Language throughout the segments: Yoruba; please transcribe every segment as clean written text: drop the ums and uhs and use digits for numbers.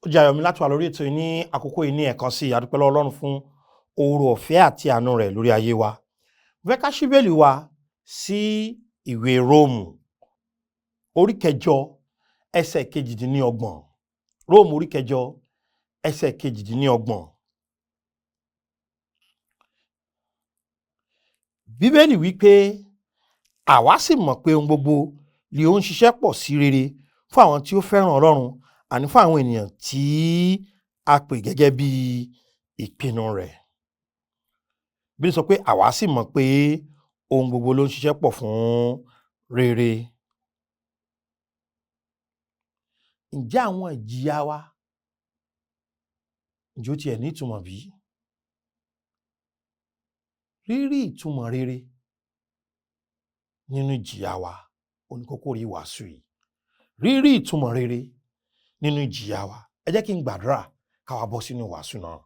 Ó jẹ́ ayọ̀ mi láti wà lórí ètò yìí ní àkókò yìí ní ẹ̀kan sí a dúpẹ́ lọ́wọ́ Ọlọ́run fún oore ọ̀fẹ́ àti àánú rẹ̀ lórí ayé wa. Mo fẹ́ ká ṣí Bíbélì wa sí ìwé Róòmù orí kẹjọ ẹsẹ̀ kejìdínlọ́gbọ̀n. Róòmù orí kẹjọ ẹsẹ̀ kejìdínlọ́gbọ̀n. Bíbélì wípé àwa sì mọ̀ pé ohun gbogbo ni ó ń ṣiṣẹ́ pọ̀ sí rere fún àwọn tí ó fẹ́ràn Ọlọ́run àní fún àwọn ènìyàn tí a pè gẹ́gẹ́ bí ìpinnu rẹ̀. Bíbélì sọ pé àwa sì mọ̀ pé ohun gbogbo ló ń ṣiṣẹ́ pọ̀ fún rere. Ǹjẹ́ àwọn ìjìyà wa ǹjẹ́ ó tiẹ̀ ní ìtumọ̀ bí? Rírí ìtumọ̀ rere nínú ìjìyà wa oníkókó rí wàásù yìí. Rírí ìtumọ̀ rere nínú ìjìyà wa. Ẹ jẹ́ kí n gbàdúrà ká wá bọ́ sínú wàásù náà.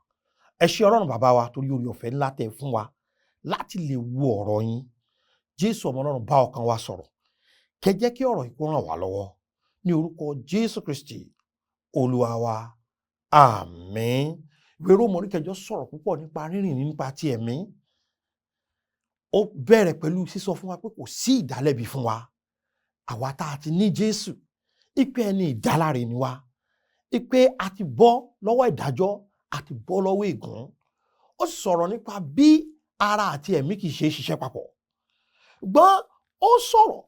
Ẹ ṣé Ọlọ́run bàbá wa torí oore ọ̀fẹ́ ńlá tẹ́ fún wa láti lè wo ọ̀rọ̀ yín. Jésù ọmọ Ọlọ́run bá ọkàn wa sọ̀rọ̀. Kẹ́ jẹ́ kí ọ̀rọ̀ yìí kó ràn wá lọ́wọ́ ní orúkọ Jésù Kristi Olúwa wa. Àmín. Ìwé Róòmù orí kẹjọ sọ̀rọ̀ púpọ̀ nípa rírìn nípa ti ẹ̀mí. Ó bẹ̀rẹ̀ pẹ̀lú sísọ fún wa pé kò sí ìdálẹ́bi fún wa. Àwa tá a ti ní Jésù, ìpè ẹni ìdáláre ni wa. Ìpè a ti bọ́ lọ́wọ́ ìdájọ́, a ti bọ́ lọ́wọ́ ègún. Ó sì sọ̀rọ̀ nípa bí ara àti ẹ̀mí kì í ṣe ṣiṣẹ́ papọ̀. Ṣùgbọ́n ó sọ̀rọ̀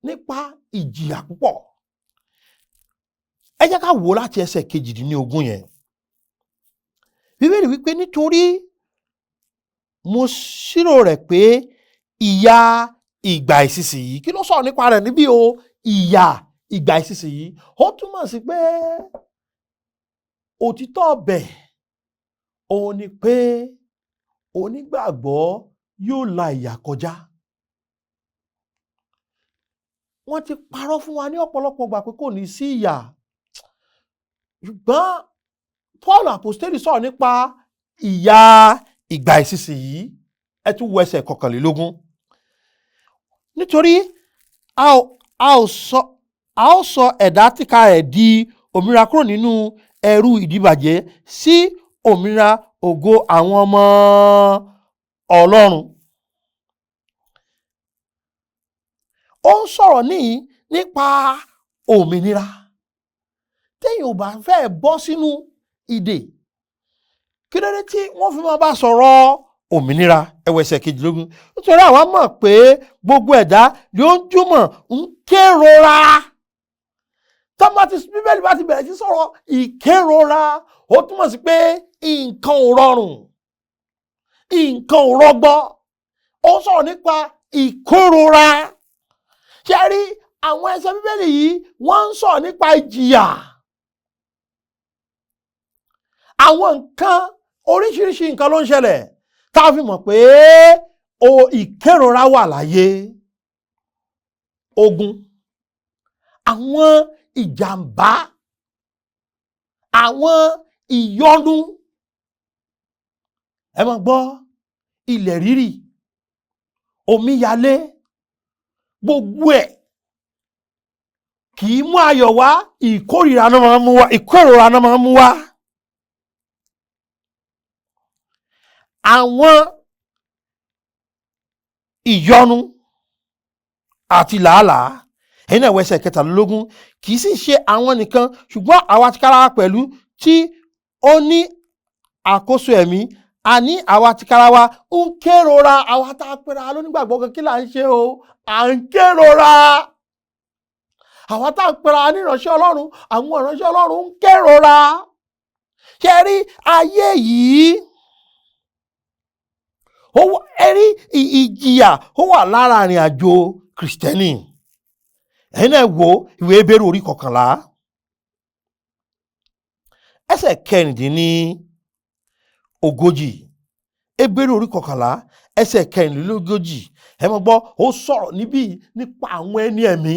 nípa ìjìyà púpọ̀. Ẹ jẹ́ ká wò láti ẹsẹ̀ kejìdínlógún yẹn. Bíbélì wípé nítorí mo ṣírò rẹ̀ pé ìyà ìgbà ìsinsìnyí, kí ló sọ̀rọ̀ nípa rẹ̀ níbí o? Ìyà ìgbà ìsinsìnyí. Ó túmọ̀ sí pé òtítọ́ ọbẹ̀ òun ni pé onígbàgbọ́ yóò la ìyà kọjá. Wọ́n ti parọ́ fún wa ní ọ̀pọ̀lọpọ̀ ìgbà pé kò ní sí ìyà. Ṣùgbọ́n Paul Apostoli sọ̀rọ̀ nípa ìyà ìgbà ìsinsìnyí. Ẹ tún wo ẹsẹ̀ 21. Nítorí a ó sọ ẹ̀dá tìka rẹ̀ di òmìnira kúrò nínú ẹrú ìdíbàjẹ́ sí òmìnira ògo àwọn ọmọ Ọlọ́run. Ó ń sọ̀rọ̀ nípa òmìnira. Téèyàn ò bá fẹ́ bọ́ sínú ìdè, kí ló dé tí wọ́n fi máa bá sọ̀rọ̀ òmìnira? Ẹ wo ẹsẹ̀ 22. Nítorí àwa mọ̀ pé gbogbo ẹ̀dá ni ó ń jùmọ̀ ń kérora. Bíbélì bá ti bẹ̀rẹ̀ sí sọ̀rọ̀ ìkérora, ó túmọ̀ sí pé nǹkan ò rọrùn, nǹkan ò rọgbọ. Ó sọ̀rọ̀ nípa ìkérora. Ṣé rí àwọn ẹsẹ̀ Bíbélì yìí wọ́n ń sọ̀rọ̀ nípa ìjìyà. Àwọn nǹkan oríṣiríṣi nǹkan ló ń ṣẹlẹ̀ tá a fi mọ̀ pé ìkérora wà láyé. Ogun, àwọn ìjàmbá, àwọn ìyọnu. Ẹ máa gbọ́ ilẹ̀ rírì, omíyalé, gbogbo ẹ̀ kì í mú ayọ̀ wá, ìkórìíra náà máa ń mú wá, ìkérora náà máa ń mú wá. Àwọn ìyọnu àti làálàá. Ẹ̀yin náà wo ẹsẹ̀ 23. Kì í sì ṣe àwọn nìkan ṣùgbọ́n àwa tìkára wa pẹ̀lú tí ó ní àkóso ẹ̀mí, àní àwa tìkára wa ń kérora. Àwa tá a pera lónígbàgbọ́ kan kí là ń ṣe o? À ń kérora. Àwa tá a pera níránṣẹ́ Ọlọ́run, àwọn ìránṣẹ́ Ọlọ́run ń kérora. Ṣé ẹ rí ayé yìí? Ẹ̀rí ìjìyà ó wà lára ìrìn àjò Kristẹni. Ẹ̀yin náà wo ìwé Hébérù orí 11 ẹsẹ̀ 40. Hébérù orí 11 ẹsẹ̀ 40. Ẹ máa gbọ́, ó sọ̀rọ̀ níbí nípa àwọn ẹni ẹ̀mí.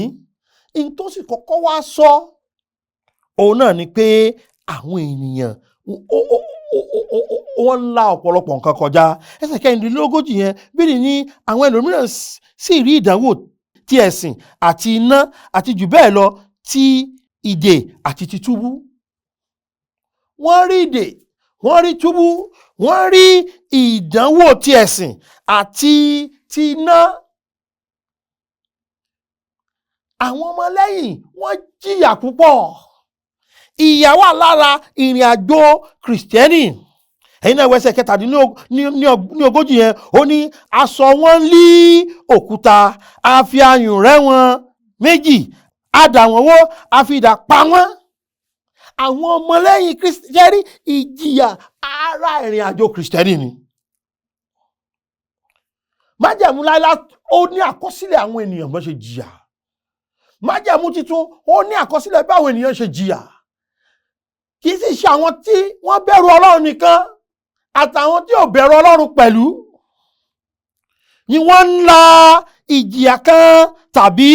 In tó sì kọ́kọ́ wá sọ òun náà ni pé àwọn ènìyàn wọ́n ń la ọ̀pọ̀lọpọ̀ nǹkan kọjá. Ẹsẹ̀ 40 yẹn bíi ní àwọn ẹlòmíràn sì rí ìdánwò ti ẹ̀sìn àti iná àti jù bẹ́ẹ̀ lọ ti ìdè àti títúbú. wọ́n rí ìdè, wọ́n rí túbú, wọ́n rí ìdánwò ti ẹ̀sìn àti ti iná. Àwọn ọmọlẹ́yìn wọ́n jìyà púpọ̀. Ìyà wà lára ìrìn àjò Kìrìsìtẹ́nì. Ẹ̀yin náà wẹsẹ̀ 37 yẹn, ó ní aṣọ wọn lí òkúta, a fi ayùn rẹ́ wọn méjì, a dà wọ́n wó, a fi idà pa wọ́n. Àwọn ọmọlẹ́yìn Kìrìsìtẹ́nì, ìjìyà ara ìrìn àjò Kìrìsìtẹ́nì ni. Májẹ̀mú láíláí ó ní àkọsílẹ̀ àwọn ènìyàn bó ṣe jìyà. Májẹ̀mú titun ó ní àkọsílẹ̀ bí àwọn ènìyàn ṣe jìyà. Kì í sì ṣe àwọn tí wọ́n bẹ̀rù Ọlọ́run nìkan àtàwọn tí ò bẹ̀rù Ọlọ́run pẹ̀lú ni wọ́n ń la ìjìyà kan tàbí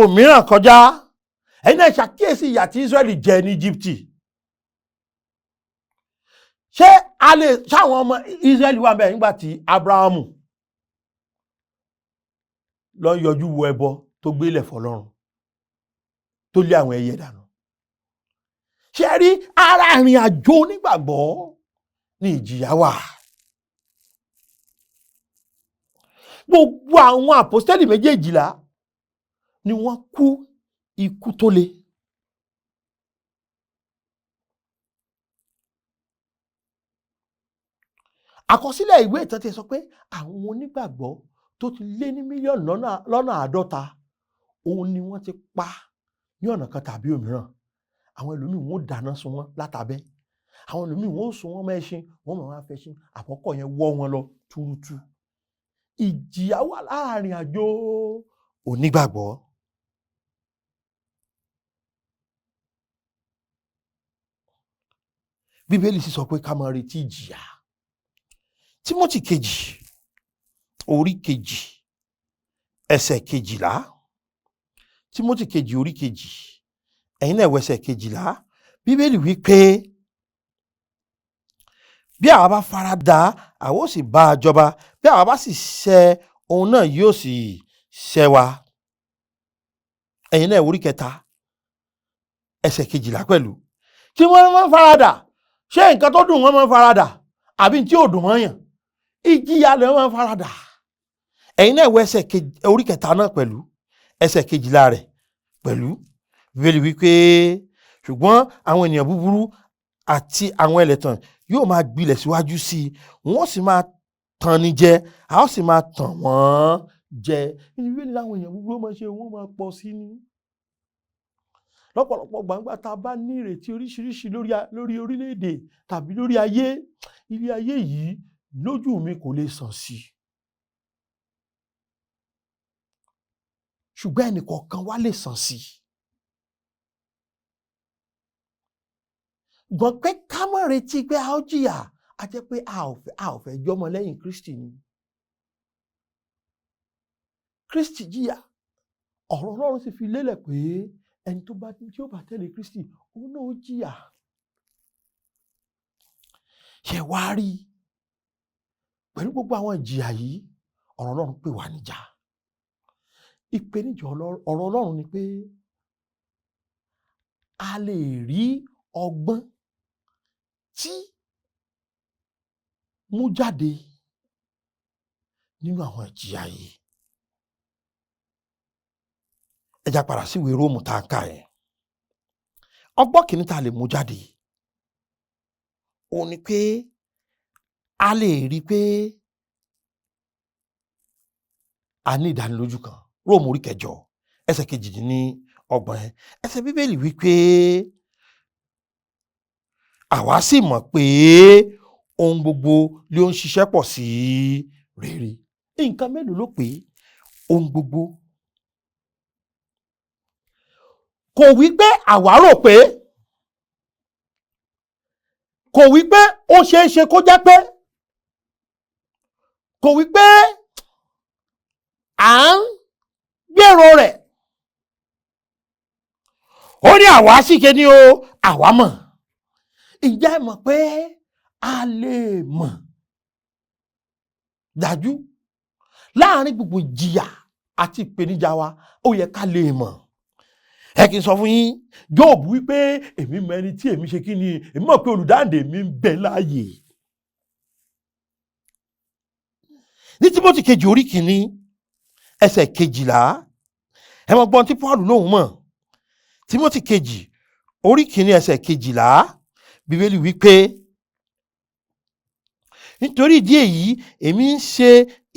òmíràn kọjá. Ẹ̀yin náà ṣàkíyèsí ìyà tí Ísírẹ́lì jẹ ní Íjíbítì. Ṣáwọn ọmọ Ísírẹ́lì wà bẹ́ẹ̀ nígbà tí Ábúráhámù lọ yọjú wo ẹbọ tó gbélẹ̀ fọ́lọ́run tó lé àwọn ẹyẹ dànù? Ṣé rí ara ìrìn àjò onígbàgbọ́ ní ìjìyà wà? Gbogbo àwọn àpọ́stélì 12 ni wọ́n kú ikú tó le. Àkọsílẹ̀ ìwé ìtàn ti sọ pé àwọn onígbàgbọ́ tó ti lé ní mílíọ̀nù lọ́nà 50 òun ni wọ́n ti pa ní ọ̀nà kan tàbí òmíràn. Àwọn ẹlòmíì wọ́n dáná sun wọ́n látàbẹ́, àwọn ẹlòmíì wọ́n sun wọ́n mẹ́ṣin, wọ́n máa fẹ́ ṣin àkọ́kọ́ yẹn wọ́ wọn lọ túrútú. Ìjìyà wà láàrin àjò onígbàgbọ́. Bíbélì sì sọ pé ká máa retí ìjìyà. Tímótì 2 orí 2 ẹsẹ̀ 12. Tímótì 2 orí 2, ẹ̀yin náà wẹsẹ̀ 12. Bíbélì wí pé bí àwa bá fara dà, àwa ó sì bá a jọba, bí àwa bá sì ṣẹ̀, òun náà yóò sì ṣẹ̀ wa. Ẹ̀yin náà orí 3 ẹsẹ̀ 12 pẹ̀lú. Tí wọ́n máa ń faradà, ṣé nǹkan tó dùn wọ́n máa ń faradà àbí tí ò dùn wọ́n yàn? Ìjìyà lè máa ń faradà. Ẹ̀yin náà wọ ẹsẹ̀ orí 3 náà pẹ̀lú ẹsẹ̀ 12 rẹ̀ pẹ̀lú. Bíbélì wípé ṣùgbọ́n àwọn ènìyàn búburú àti àwọn ẹlẹ́tàn yóò máa gbilẹ̀ síwájú sí i, wọ́n sì máa tàn ní jẹ, a ó sì máa tàn wọ́n jẹ. Bíbélì láwọn èèyàn búburú máa ṣe, wọ́n máa pọ̀ sí ni. Lọ́pọ̀lọpọ̀ gbàǹgbà tá a bá ní ìrètí oríṣiríṣi lórí orílẹ̀-èdè tàbí lórí ayé, ilé ayé yìí lójú mi kò lè sàn sí. Ṣùgbọ́n ẹnìkọ̀ọ̀kan wá lè sàn sí. Gbọ́n pé ká má retí pé a ó jìyà, a jẹ́ pé a ò fẹ́ jọmọ lẹ́yìn Kristi ni. Kristi jìyà, ọ̀rọ̀ Ọlọ́run sì fi lélẹ̀ pé ẹni tí ó bá tẹ̀lé Kristi, òun náà ó jìyà. Ṣé wá rí pẹ̀lú gbogbo àwọn ìjìyà yìí, ọ̀rọ̀ Ọlọ́run pè wá níjà. Ìpèníjà ọ̀rọ̀ Ọlọ́run ni pé a lè rí ọgbọ́n tí mú jáde nínú àwọn ìjìyà yìí. Ẹ já padà sí ìwé Róòmù tá a kà yẹn. Ọgbọ́n kìíní tá a lè mú jáde òun ni pé a lè rí pé a ní ìdánilójú kan. Róòmù orí 8 ẹsẹ̀ 28. Ẹsẹ̀ Bíbélì wí pé àwa sì mọ̀ pé ohun gbogbo ló ń ṣiṣẹ́ pọ̀ sí rere. Nǹkan mélòó ló pé ohun gbogbo? Kò wí pé àwa rò pé, kò wí pé ó ṣeé ṣe kó jẹ́ pé, kò wí pé à ń gbèrò rẹ̀. Ó ní àwa sì ké ní o, àwa mọ̀. Ǹjẹ́ ẹ mọ̀ pé a lè mọ̀ dájú láàrin gbogbo ìjìyà àti ìpèníjà wa? Ó yẹ ká lè mọ̀ ẹ kì í sọ fún yín Jóòbù wípé èmi mọ ẹni tí èmi ṣe kí ni, èmi mọ̀ pé olùdáǹdè mi ń bẹ láàyè. Ní Tímótì kejì orí kìíní ẹsẹ̀ 12 ẹ mọ gbọ́n tí Paul lóhùn mọ̀. Tímótì kejì orí kìíní ẹsẹ̀ 12 Bíbélì wípé nítorí ìdí èyí èmi ń ṣe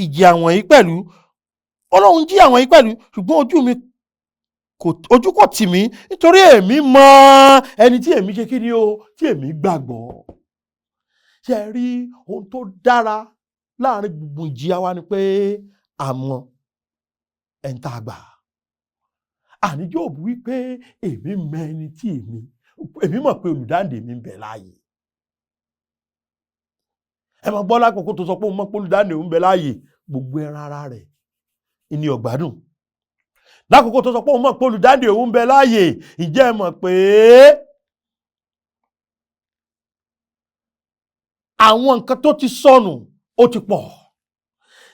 ìjì àwọn yìí pẹ̀lú, Ọlọ́run jí àwọn yìí pẹ̀lú, ṣùgbọ́n ojú kò tì mí nítorí èmi mọ ẹni tí èmi ṣe kí ni o, tí èmi gbàgbọ́. Ṣé ẹ rí ohun tó dára láàrin gbogbo ìjìyà wa ni pé àmọ́ ẹni tá a gbà. Àní Jóòbù wípé èmi mọ ẹni tí èmi mọ̀ pé olùdáǹdè mi ń bẹ láàyè. Ẹ máa gbọ́ lákòókò tó sọ pé òun mọ̀ pé olùdáǹdè ń bẹ láàyè, gbogbo ẹran ara rẹ̀ ìní ọ̀gbádùn. Lákòókò tó sọ pé òun mọ̀ pé olùdáǹdè òun ń bẹ láàyè, ǹjẹ́ ẹ mọ̀ pé àwọn nǹkan tó ti sọnù ó ti pọ̀.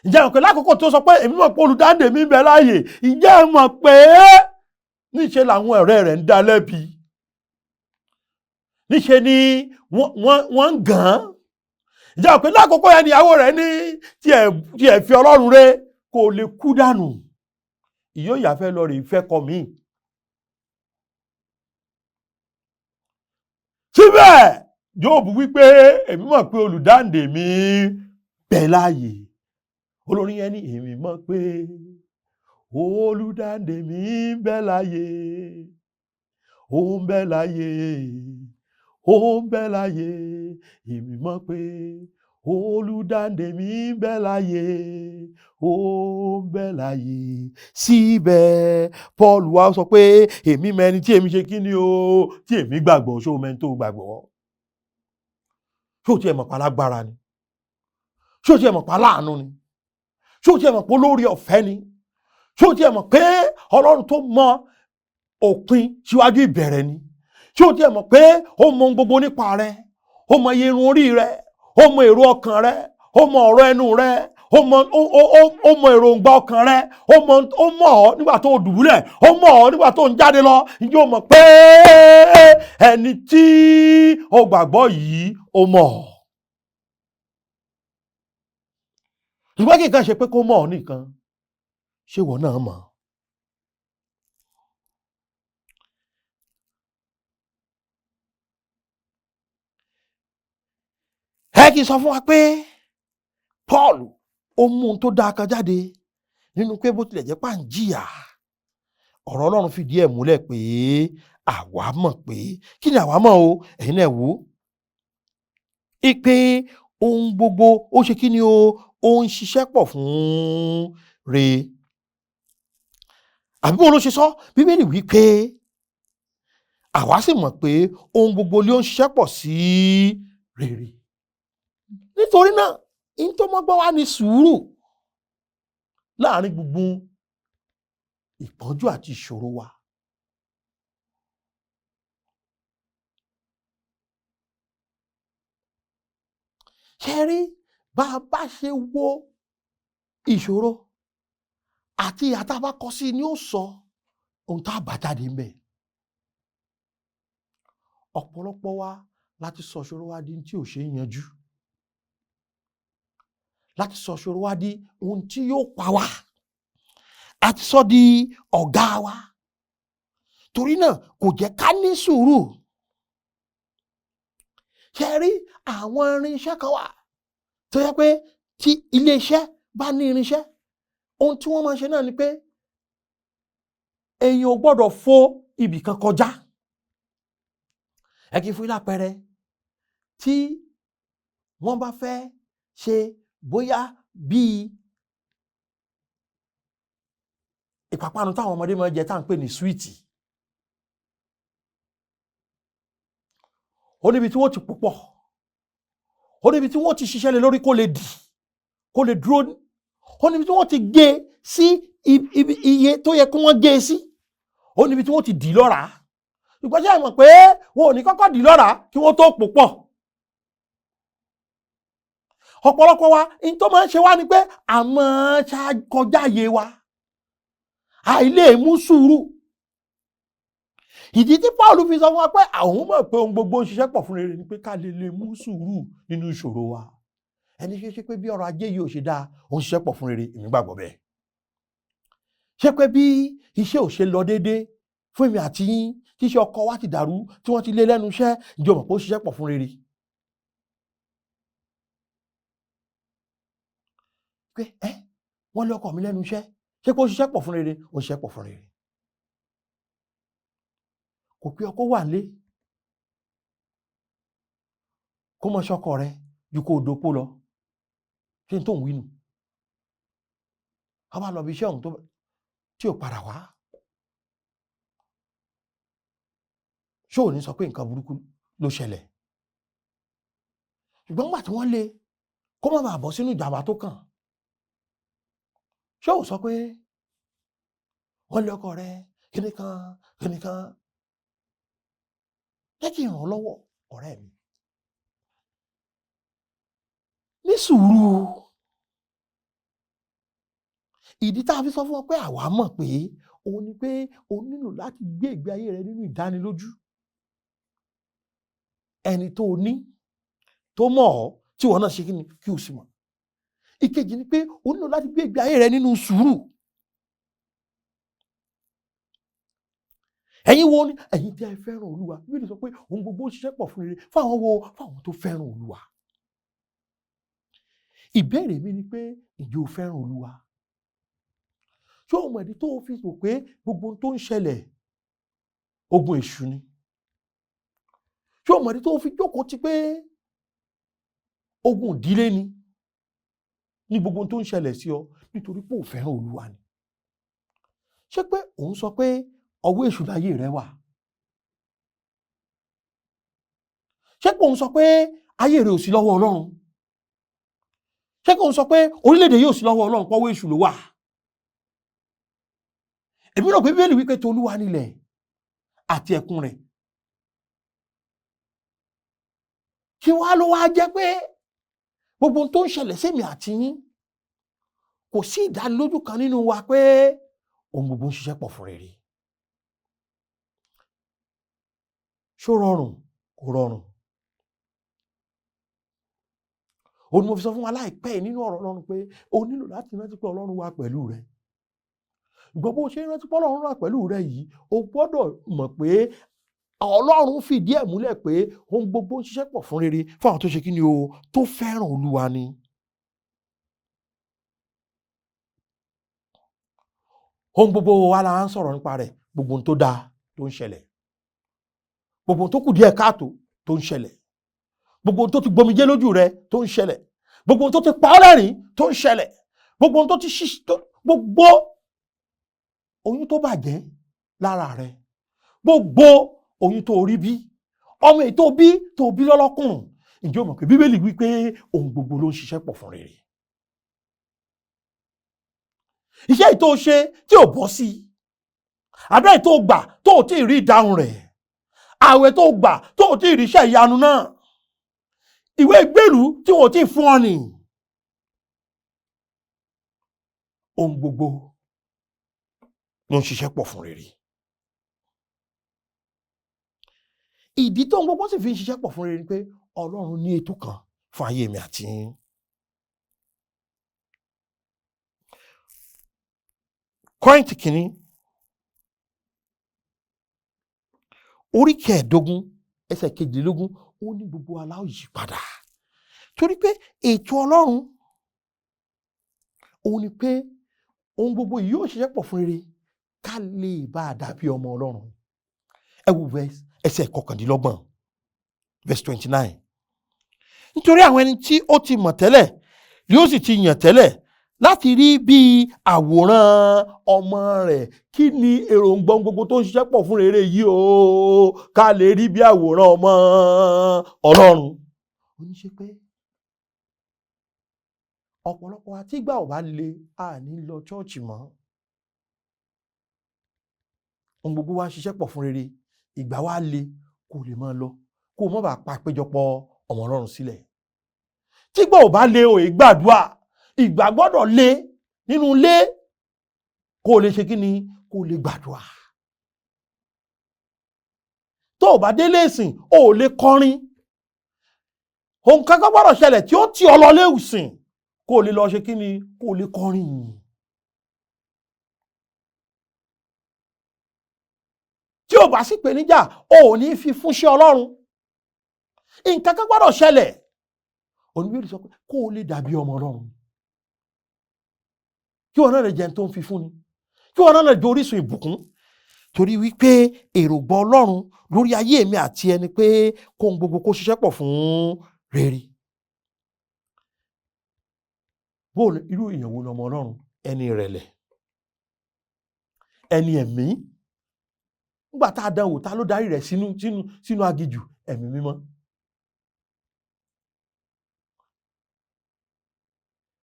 Ǹjẹ́ ẹ mọ̀ pé lákòókò tó sọ pé èmi mọ̀ pé olùdáǹdè mi ń bẹ láàyè, ǹjẹ́ ẹ mọ̀ pé níṣe làwọn ọ̀rẹ́ rẹ̀ ń dá lẹ́bi, níṣe ni wọ́n ń gàn án. Ǹjẹ́ ẹ mọ̀ pé lákòókò yẹn ìyàwó rẹ̀ ní tí ẹ fi Ọlọ́run ré kó lè kú dànù, ìyó ìyá fẹ́ lọ rè fẹ́ kọ mí. Síbẹ̀ Jóòbù wípé èmi mọ̀ pé olùdáǹdè mi bẹ láàyè. Olórin yẹn ní èmi mọ̀ pé olùdáǹdè mi ń bẹ láàyè, ó ń bẹ láàyè, ó ń bẹ láàyè. Èmi mọ̀ pé olùdáǹdè mi ń bẹ láàyè, ó ń bẹ láàyè. Síbẹ̀ Paul wá sọ pé èmi mọ ẹni tí èmi ṣe kí ni o, tí èmi gbàgbọ́. Ṣé o mọ ẹni tó gbàgbọ́? Ṣé o tiẹ̀ mọ̀ pa lágbára ni? Ṣé o tiẹ̀ mọ̀ pa láàánú ni? Ṣé o tiẹ̀ mọ̀ pé olórí ọ̀fẹ́ ni? Ṣé o tiẹ̀ mọ̀ pé Ọlọ́run tó mọ òpin síwájú ìbẹ̀rẹ̀ ni? Ṣé o tiẹ̀ mọ̀ pé ó mọ ohun gbogbo nípa rẹ? Ó mọ iye irun orí rẹ, ó mọ èrò ọkàn rẹ, ó mọ ọ̀rọ̀ ẹnu rẹ, ó mọ èròǹgbà ọkàn rẹ, ó mọ ọ́ nígbà tó dùbúlẹ̀, ó mọ ọ́ nígbà tó ń jáde lọ. Ǹjẹ́ o mọ̀ pé ẹni tí o gbàgbọ́ yìí ó mọ̀ ọ́? Ṣùgbọ́n kì í kàn ṣe pé kó mọ̀ ọ́ nìkan, ṣé ìwọ náà mọ̀? Ẹ kì í sọ fún wa pé Paul ó mú un tó dáa kan jáde nínú pé bó tilẹ̀ jẹ́ pà ń jìyà, ọ̀rọ̀ Ọlọ́run fìdí ẹ̀ múlẹ̀ pé àwa mọ̀ pé kí ni àwa mọ̀ o, ẹ̀yin náà wò ó. Ìpè ohun gbogbo ó ṣe kí ni o, ó ń ṣiṣẹ́ pọ̀ fún re. Àbí bó ló ṣe sọ? Bíbélì wí pé àwa sì mọ̀ pé ohun gbogbo ló ń ṣiṣẹ́ pọ̀ sí rere. Nítorí náà in tó mọ́gbọ́n wá ní sùúrù láàrin gbogbo ìpọ́njú àti ìṣòro wa. Ṣé rí bá a bá ṣe wo ìṣòro àti àtàbá kọ sí ni ó sọ ohun tá a bá jáde ńbẹ̀. Ọ̀pọ̀lọpọ̀ wa láti sọ ìṣòro wa di tí ò ṣe é yanjú, láti sọ ìṣòro wa di ohun tí yóò pa wá, àti sọ di ọ̀gá wa. Torí náà kò jẹ́ ká ní sùúrù. Ṣé rí àwọn irinṣẹ́ kan wà tó yẹ pé tí iléeṣẹ́ bá ní irinṣẹ́, ohun tí wọ́n máa ṣe náà ni pé èèyàn ò gbọ́dọ̀ fo ibì kan kọjá. Ẹ kí n fún yín lápẹẹrẹ, tí wọ́n bá fẹ́ ṣe bóyá bíi ìpápánu táwọn ọmọdé máa jẹ tá à ń pè ní súwìtì. Ó níbi tí wọ́n ti púpọ̀, ó níbi tí wọ́n ti ṣiṣẹ́ lé lórí kó lè dì, kó lè dúró, ó níbi tí wọ́n ti gé sí iye tó yẹ kí wọ́n gé sí, ó níbi tí wọ́n ti dì lọ́ràá. Ṣùgbọ́n ṣé ẹ mọ̀ pé wọn ò ní kọ́kọ́ dì lọ́ràá kí wọ́n tó púpọ̀. Ọ̀pọ̀lọpọ̀ wa in tó máa ń ṣe wá ni pé àmọ́ ṣá kọjá yé wa, àìlè mú sùúrù. ìdí tí Paul fi sọ fún wa pé àwọn mọ̀ pé ohun gbogbo ń ṣiṣẹ́ pọ̀ fún rere ni pé ká lè mú sùúrù nínú ìṣòro wa. Ẹni ṣe pé bí ọrọ̀ ajé yìí ò ṣe dáa ó ń ṣiṣẹ́ pọ̀ fún rere, èmi gbàgbọ́ bẹ́ẹ̀. Ṣé pé bí iṣẹ́ ò ṣe lọ déédéé fún èmi àti yín, tí iṣẹ́ ọkọ wa ti dàrú, tí wọ́n ti lé lẹ́nu iṣẹ́, ǹjẹ́ o mọ̀ pé ó ṣiṣẹ́ pọ̀ fún rere? Pé wọ́n lé ọkọ mi lẹ́nu iṣẹ́, ṣé pé ó ṣiṣẹ́ pọ̀ fún rere? Ó ṣiṣẹ́ pọ̀ fún rere. Kò pé ọkọ wà nílé kó mọ ṣọkọ rẹ ju kó dopó lọ, ṣé n tó ń wí nù? A wá lọ bí iṣẹ́ ọ̀hún tí ò padà wá, ṣé ò ní sọ pé nǹkan burúkú ló ṣẹlẹ̀? Ṣùgbọ́n nígbà tí wọ́n lé kó má bàa bọ́ sínú ìjàmbá tó kàn, ṣé ò sọ pé wọ́n lé ọkọ rẹ kíní kan? Jẹ́ kí n ràn ọ́ lọ́wọ́ ọ̀rẹ́ mi. Ní sùúrù. Ìdí tá a fi sọ fún ọ pé àwa mọ̀ pé òun ni pé o nílò láti gbé ìgbé ayé rẹ nínú ìdánilójú. Ẹni tó ní tó mọ̀ ọ́ tí wọ́n náà ṣe kí o sì mọ̀. Ìkejì ni pé o nílò láti gbé ìgbé ayé rẹ nínú sùúrù. Ẹ̀yin wo ni ẹ̀yin tí ẹ fẹ́ràn Olúwa? Bíbélì sọ pé ohun gbogbo ṣiṣẹ́ pọ̀ fún rere fáwọn wo? Fáwọn tó fẹ́ràn Olúwa. Ìbéèrè mi ni pé ǹjẹ́ o fẹ́ràn Olúwa? Ṣé o mọ̀ ìdí tó fi rò pé gbogbo ohun tó ń ṣẹlẹ̀ ogun èṣù ni? Ṣé o mọ̀ ìdí tó fi jókòó ti pé ogun ìdílé ni gbogbo ohun tó ń ṣẹlẹ̀ sí ọ? Nítorí pé o fẹ́ràn Olúwa ni. Ṣé pé òun sọ pé ọwọ́ èṣù láyé rẹ wà? Ṣé pé òun sọ pé ayé rẹ ò sí lọ́wọ́ Ọlọ́run? Ṣé pé òun sọ pé orílẹ̀-èdè yóò sí lọ́wọ́ Ọlọ́run, pọ́wọ́ èṣù ló wà? Èmi rò pé Bíbélì wípé t'Olúwa nílẹ̀ àti ẹ̀kún rẹ̀. Kí wá ló wá jẹ́ pé gbogbo ohun tó ń ṣẹlẹ̀ sí èmi àti yín kò sí ìdánilójú kan nínú wa pé ohun gbogbo ń ṣiṣẹ́ pọ̀ fún rere? Ṣó rọrùn? Kò rọrùn. Ó ní mo fi sọ fún wa láìpẹ́ nínú ọ̀rọ̀ Ọlọ́run pé o nílò láti rántí pé Ọlọ́run wà pẹ̀lú rẹ. Ṣùgbọ́n bó ṣe rántí pé Ọlọ́run wà pẹ̀lú rẹ yìí, o gbọ́dọ̀ mọ̀ pé Ọlọ́run fìdí ẹ̀ múlẹ̀ pé ohun gbogbo ń ṣiṣẹ́ pọ̀ fún rere fún àwọn tó ṣe kíni o, tó fẹ́ràn Olúwa ni. Ohun gbogbo wa la ń sọ̀rọ̀ nípa rẹ̀, gbogbo ohun tó dáa tó ń ṣẹlẹ̀, gbogbo ohun tó kù díẹ̀ káàtó tó ń ṣẹlẹ̀, gbogbo ohun tó ti gbomijé lójú rẹ tó ń ṣẹlẹ̀, gbogbo ohun tó ti pa ọ́ lẹ́rìn tó ń ṣẹlẹ̀, gbogbo ohun tó ti gbogbo oyún tó bàjẹ́ lára rẹ, gbogbo oyún tó rí bí, ọmọ èyí tó bí lọ́lọ́kùnrin, ǹjẹ́ o mọ̀ pé Bíbélì wí pé ohun gbogbo ló ń ṣiṣẹ́ pọ̀ fún rere? Iṣẹ́ èyí tó ṣe tí ò bọ́ sí, àdúrà èyí tó gbà tó ò tí ì rí ìdáhùn rẹ̀, ààwẹ̀ tó gbà tó ò tí ì rí iṣẹ́ ìyanu náà, ìwé ìgbélú tí wọ́n ò tí ì fún ọ nì. Ohun gbogbo ló ń ṣiṣẹ́ pọ̀ fún rere. Ìdí tó ohun gbogbo sì fi ń ṣiṣẹ́ pọ̀ fún rere ni pé Ọlọ́run ní ètò kan fún ayé mi àti yín. Kọ́ríńtì kìíní orí 15 ẹsẹ̀ 22 ó ní gbogbo aláwọ̀ yí padà. Torí pé ètò Ọlọ́run òun ni pé ohun gbogbo yìí yóò ṣiṣẹ́ pọ̀ fún rere ká lè bá a dàbí ọmọ Ọlọ́run. Ẹ wo ẹsẹ̀ 29 verse 29. Nítorí àwọn ẹni tí ó ti mọ̀ tẹ́lẹ̀ ni ó sì ti yàn tẹ́lẹ̀ láti rí bí àwòrán ọmọ rẹ̀. Kí ni èròǹgbà gbogbo tó ń ṣiṣẹ́ pọ̀ fún rere yìí o? Ká lè rí bí àwòrán ọmọ Ọlọ́run. Ó ní ṣe pé ọ̀pọ̀lọpọ̀ àtìgbà ò bá le a ní lọ chọ́ọ̀chì mọ́. Ohun gbogbo wa ṣiṣẹ́ pọ̀ fún rere, ìgbà wa le kò lè máa lọ kó o má bàa pa àpéjọpọ̀ ọmọ Ọlọ́run sílẹ̀. Tígbà ò bá le o è gbàdúrà, ìgbà gbọ́dọ̀ le nínú ilé kó o lè ṣe kí ni? Kó o lè gbàdúrà. tó o bá délé ìsìn o ò lè kọrin. Ohun kankan gbọ́dọ̀ ṣẹlẹ̀ tí ó tì ọ́ lọ ilé ìsìn kó o lè lọ ṣe kí ni, kó o lè kọrin. Tí o bá sì pè níjà o ò ní fi fúnṣẹ́ Ọlọ́run. Nǹkan kan gbọ́dọ̀ ṣẹlẹ̀. Oníbíbélì sọ pé kó o lè dàbí ọmọ Ọlọ́run. Kí wọn náà lè jẹun tó ń fi fún ni. Kí wọn náà lè jẹ orísun ìbùkún. Torí wípé èròǹgbà Ọlọ́run lórí ayé mi àti ẹni pé kóhun gbogbo kó ṣiṣẹ́ pọ̀ fún rere. Bóòlù irú èèyàn wo ni ọmọ Ọlọ́run? Ẹni ìrẹ̀lẹ̀, ẹni ẹ̀mí. Nígbà tá a dán wò, ta ló darí rẹ̀ sínú aginjù? Ẹ̀mí mímọ́.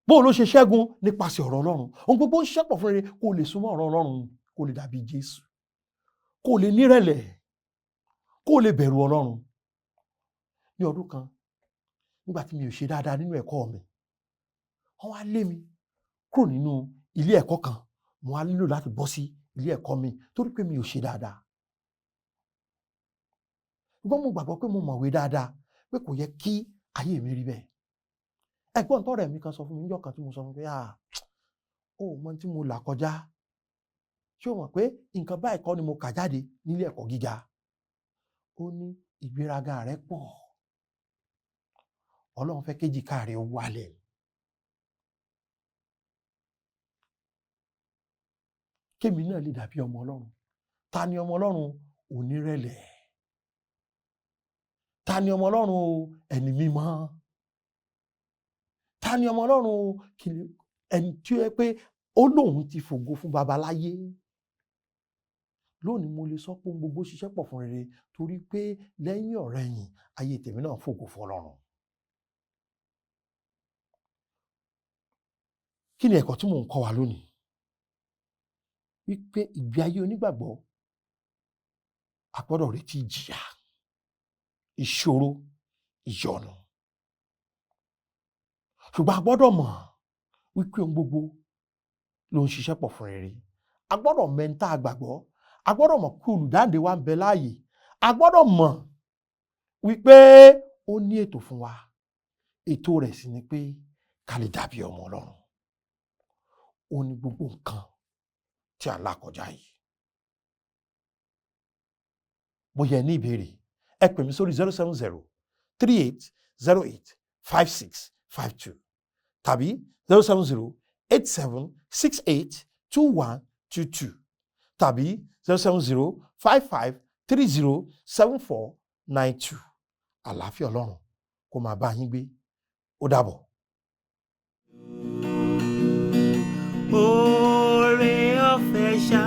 Bóòlù ló ṣe ṣẹ́gun? Nípasẹ̀ ọ̀rọ̀ Ọlọ́run. Ohun gbogbo ń ṣiṣẹ́ pọ̀ fún rere kó lè súnmọ́ ọ̀rọ̀ Ọlọ́run, kó lè dàbí Jésù, kó lè nírẹ̀lẹ̀, kó lè bẹ̀rù Ọlọ́run. Ní ọdún kan, nígbà tí mi ò ṣe dáadáa nínú ẹ̀kọ́ mi, wọ́n wá lé mi kúrò nínú ilé ẹ̀kọ́ kan, mo wá nílò láti bọ́ sí ilé ẹ̀kọ́ mi torí pé mi ò ṣe dáadáa. Ṣùgbọ́n mo gbàgbọ́ pé mo mọ̀wé dáadáa, pé kò yẹ kí ayé mi rí bẹ́ẹ̀. Ẹ̀gbọ́n tọ́rẹ̀ mi kan sọ fún mi níjọ́ kan tí mo sọ fún pé ó mọ tí mo là kọjá. Ṣé o mọ̀ pé nǹkan báyìí kọ́ ni mo kà jáde nílé ẹ̀kọ́ gíga? Ó ní ìgbéraga rẹ̀ pọ̀. Ọlọ́run fẹ́ kéjìká rẹ̀ ó wálẹ̀. Kémi náà lè dàbí ọmọ Ọlọ́run. Ta ni ọmọ Ọlọ́run? Onírẹ̀lẹ̀. Ta ni ọmọ Ọlọ́run? Ẹni mímọ́. Ta ni ọmọ Ọlọ́run? Ẹni tí ó yẹ pé ó lóun ti fògo fún baba láyé. Lónìí mo lè sọ pé ohun gbogbo ṣiṣẹ́ pọ̀ fún rere torí pé lẹ́yìn ọ̀rẹ̀yìn ayé tèmi náà fògo fún Ọlọ́run. Kí ni ẹ̀kọ́ tí mò ń kọ́ wa lónìí? Wípé ìgbé ayé onígbàgbọ́ a gbọ́dọ̀ retí ìjìyà, ìṣòro, ìyọnu. Ṣùgbọ́n a gbọ́dọ̀ mọ̀ wípé ohun gbogbo ló ń ṣiṣẹ́ pọ̀ fún rere. A gbọ́dọ̀ mẹ́ńtà àgbàgbọ́. A gbọ́dọ̀ mọ̀ pé olùdáǹdè wa ń bẹ láàyè. A gbọ́dọ̀ mọ̀ wípé ó ní ètò fún wa. Ètò rẹ̀ sì ni pé ká lè dàbí ọmọ Ọlọ́run. Ó ní gbogbo nǹkan tí a là kọjá yìí. Bóyá ẹ ní ìbéèrè, ẹ pè mí sórí 070-3808-5652 tàbí 070-8768-2122 tàbí 070-5530-7492. Àlàáfíà Ọlọ́run kó máa bá yín gbé. Ó dàbọ̀. Oore ọ̀fẹ́ ṣá.